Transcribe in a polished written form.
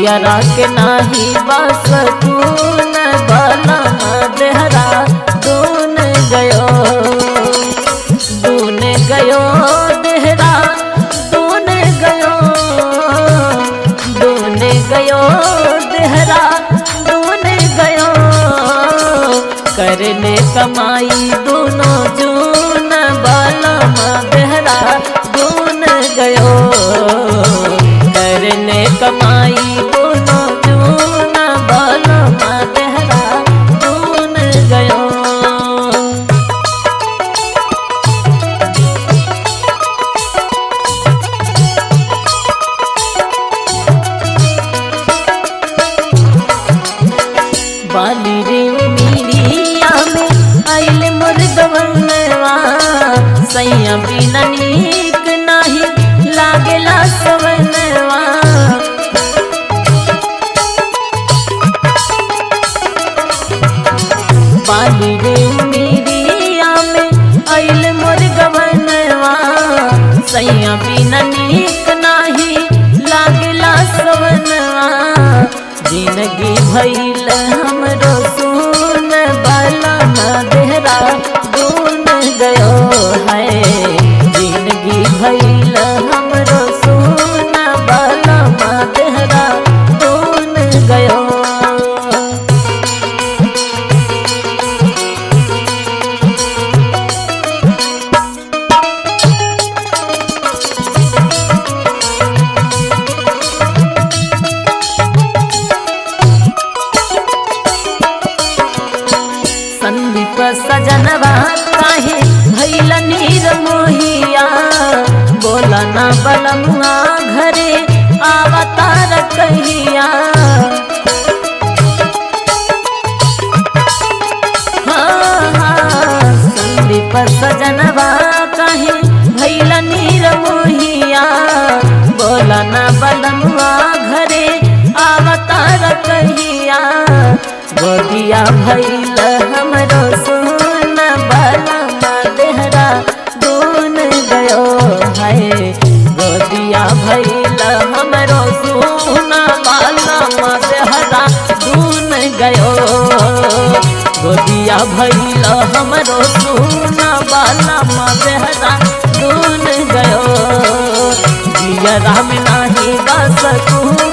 जियरा के नाही बस तून बलम देहरा दून गयो देहरा दून गयो देहरा दून गयो करने कमाई दोनों जून बलम देहरा दून गयो करने कमाई दोनों जून बलम देहरा दून गयो। बाली रे मीरिया में आइल मुर्गवनवा सैया बिना नीक नाही लागेला सवनवा बाली रे मीरिया में आइल मुर्गवनवा सैया बिना नीक नाही लागेला सवनवा जिंदगी भइल हमरो सुन बलम देहरा दून गयो है जिंदगी भइल हमरो सुन बलम देहरा दून गयो। संदीप सजनवा काहे भइल नीर मोहिया बोला ना बलमुआ घरे आवतार कहिया संदीप सजनवा काहे भइल नीर मोहिया बोला ना बलमुआ घरे आवतार कहिया गोदिया भइल हमरो सुन बलम देहरा दून गयो है गोदिया भइल हमरो सुन बलम देहरा दून गयो गोदिया भइल हमरो सुन बलम देहरा दून गयो जियरा में नाही बस तू